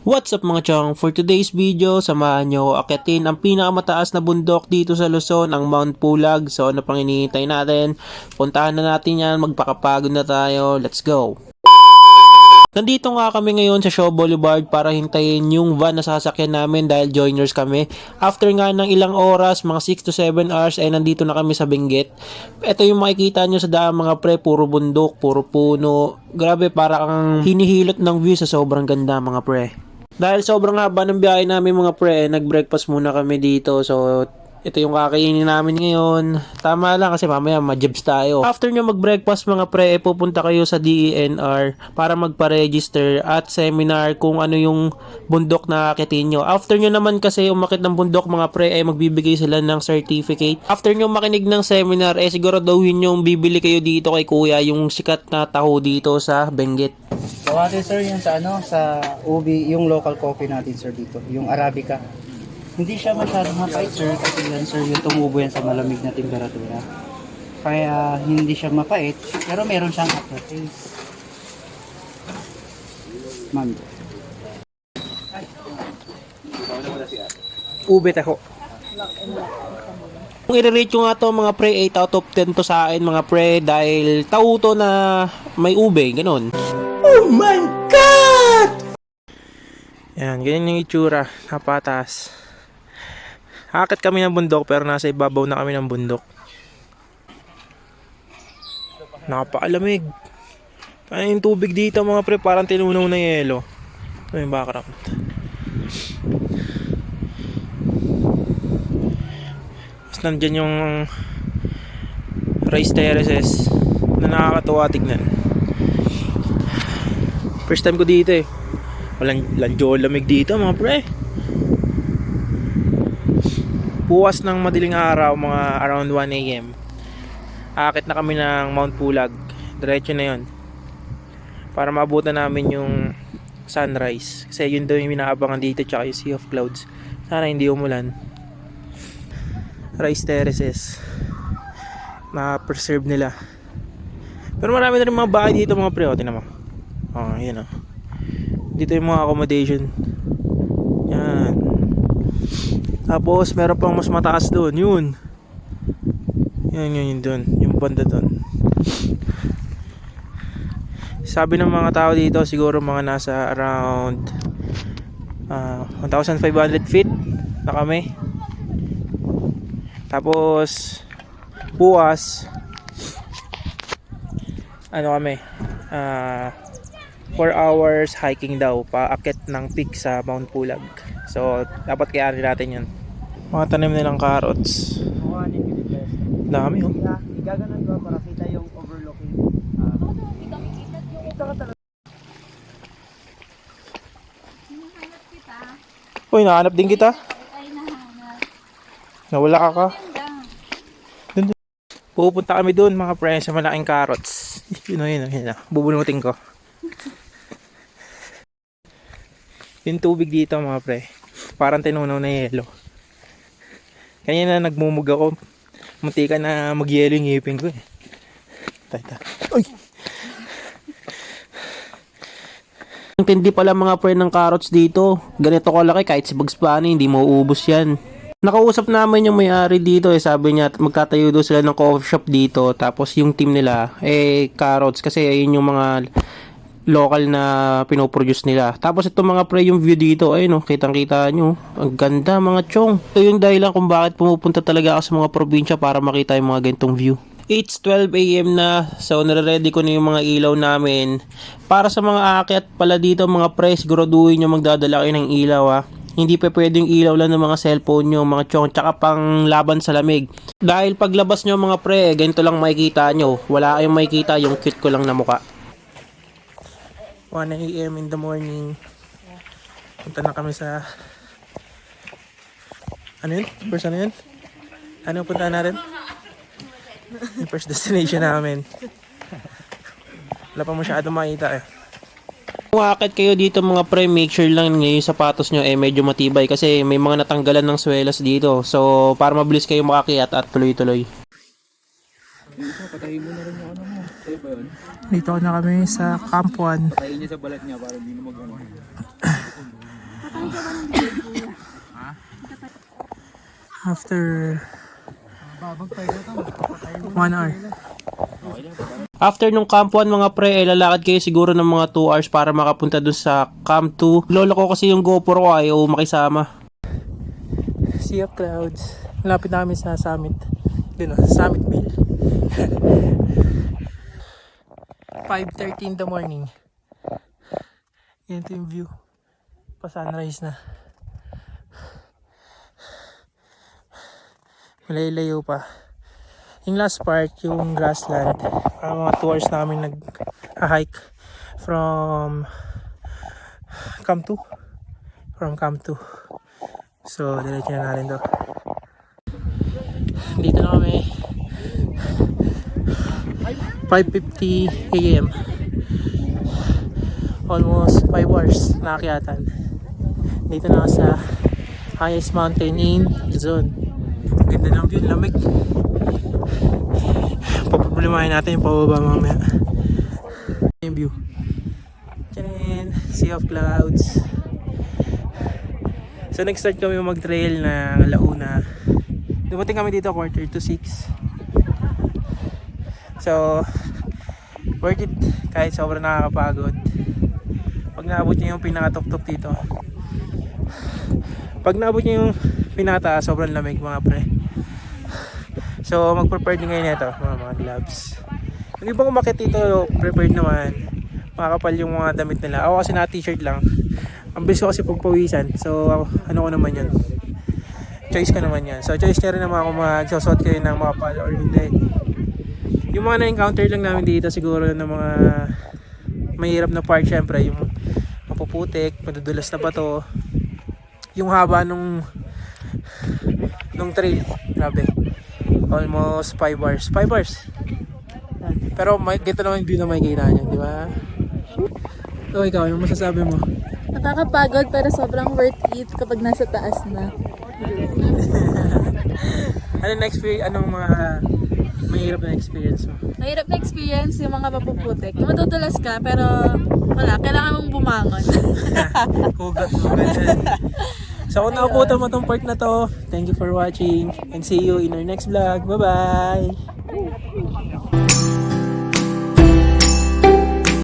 What's up mga chong? For today's video, samahan nyo akitin ang pinakamataas na bundok dito sa Luzon, ang Mount Pulag. So ano pang hinihintay natin? Puntahan na natin yan, magpakapagod na tayo. Let's go! Nandito nga kami ngayon sa Shaw Boulevard para hintayin yung van na sasakyan namin dahil joiners kami. After nga ng ilang oras, mga 6 to 7 hours, ay nandito na kami sa Benguet. Ito yung makikita nyo sa daan mga pre, puro bundok, puro puno. Grabe, para kang hinihilot ng view sa sobrang ganda mga pre. Dahil sobrang haba ng biyahe namin mga pre, nag-breakfast muna kami dito. So, ito yung kakainin namin ngayon. Tama lang kasi mamaya ma-jibs tayo. After nyo mag-breakfast mga pre, pupunta kayo sa DENR para magpa-register at seminar kung ano yung bundok na akitin nyo. After nyo naman kasi umakit ng bundok mga pre, ay magbibigay sila ng certificate. After nyo makinig ng seminar, siguraduhin nyo bibili kayo dito kay kuya yung sikat na taho dito sa Benguet. So ate sir, yung sa ubi, yung local coffee natin sir dito, yung Arabica. Hindi siya masyadong mapait sir, kasi yan sir, yung tumubo yan sa malamig na temperatura. Kaya hindi siya mapait, pero meron siyang aftertaste. Mango. Ube taho. Kung i-rate ko nga to mga pre, 8 out of 10 to sa akin mga pre, dahil taho to na may ube, ganun. Oh my God! Yan, ganyan yung itsura, napatas. Hakit kami ng bundok pero nasa ibabaw na kami ng bundok. Napakalamig. Kaya yung tubig dito mga pre, parang tinunaw na yelo. Ito yung background. Tapos nandyan yung rice terraces na nakakatuwa tignan. First time ko dito eh. Walang lamig dito mga pre. Bukas ng madaling araw, mga around 1 AM, aakit na kami ng Mount Pulag. Diretso na yon para maabutan namin yung sunrise, kasi yun daw yung inaabangan dito, tsaka yung Sea of Clouds. Sana hindi umulan. Rice terraces na preserve nila, pero marami na rin mga bahay dito mga pre. O tingnan mo, yun o, dito yung mga accommodation yan. Tapos meron pang mas mataas doon, yun doon, yung banda doon. Sabi ng mga tao dito siguro mga nasa around 1,500 feet na kami. Tapos bukas kami 4 hours hiking daw paakit ng peak sa Mount Pulag. So dapat kayaan natin yun. Mga tanim nilang carrots. Dami oh. Igaganon ko para kita yung overlooking. Uy, nahanap din kita. Nawala ka. Dun. Pupunta kami dun mga friends sa malaking carrots. Yun. Bubunutin ko. Yung tubig dito mga pre, parang tinunaw na yelo. Kanina nagmumug ako, muntika na magyelo yung ngipin ko eh. Uy! Ang tindi pala mga pre ng carrots dito. Ganito kalaki, kahit si Bugs Bunny hindi mauubos yan. Nakausap namin yung may-ari dito sabi niya magtatayo daw sila ng coffee shop dito. Tapos yung team nila carrots, kasi ayun yung mga local na pinoproduce nila. Tapos ito mga pre, yung view dito, ayun kitang-kita nyo. Ang ganda mga chong. Ito yung dahilan kung bakit pumupunta talaga ako sa mga probinsya, para makita yung mga ganitong view. It's 12 AM na, so nare-ready ko na yung mga ilaw namin. Para sa mga aakyat pala dito mga pre, siguraduhin nyo magdadala kayo ng ilaw Hindi pa pwedeng ilaw lang ng mga cellphone nyo mga chong, tsaka pang laban sa lamig. Dahil paglabas nyo mga pre, ganito lang makikita nyo. Wala kayong makikita, yung cute ko lang na muka. 1 AM in the morning. Punta na kami sa First ano yun? Ano punta natin? Yung first destination namin. Wala pa masyadong makita eh. Kung aakit kayo dito mga pre, make sure lang yung sapatos nyo medyo matibay, kasi may mga natanggalan ng swelas dito. So para mabilis kayo makakyat at tuloy-tuloy. Patayin mo na rin yung ano mo. Sa'yo ba yun? Dito na kami sa Camp 1. Patayin niya sa balat niya para hindi na mag-ano. After 1 hour. After nung Camp 1 mga pre, lalakad kayo siguro ng mga 2 hours para makapunta dun sa Camp 2. Lolo ko kasi yung GoPro ko ayaw makisama. Sea of clouds. Malapit namin sa summit. Dito, Summit Bill. 5:30 in the morning. Ganito yung view. Pa-sunrise na. Malayo pa. Yung last part, yung grassland. Mga 2 hours namin nag-hike from Camp 2. From Camp 2. So, diretso na natin to. Dito na kami. 5:50 AM. Almost 5 hours nakakyatan. Dito na sa highest mountain in Luzon. Ganda ng view, lamig. Paproblemahin natin yung pababa mamaya. Yung view. Tiyan, sea of clouds. So nag-start kami mag-trail na alauna. Dumating kami dito 5:45. So worth it kahit sobrang nakakapagod. Pag naabot niyo yung pinakatuktok dito. Pag naabot niyo yung pinakataas, sobrang lamig mga pre. So mag-prepare din ngayon nito mga gloves. Yung ibang umakyat dito prepared naman. Makakapal yung mga damit nila. Ako kasi na t-shirt lang. Ang bilis ko kasi pagpawisan. So ano ko naman yun. Choice ko naman yan. So choice niya rin naman kung magsasot kayo ng mga pala or hindi. Yung mga na-encounter lang namin dito siguro ng mga mahirap na part syempre. Yung mapuputik, madudulas na bato. Yung haba nung trail. Grabe. Almost 5 hours. 5 hours. Pero gito naman yung view na makikita nyo. Di ba? So ikaw, yung masasabi mo? Nakakapagod pero sobrang worth it kapag nasa taas na. Ano na experience? Anong mga mahirap na experience mo? Mahirap na experience yung mga mapuputik. Yung matutulas ka pero wala, kailangan mong bumangon. Hugot. So kung nakukuha mo tong part na to, thank you for watching and see you in our next vlog. Bye bye!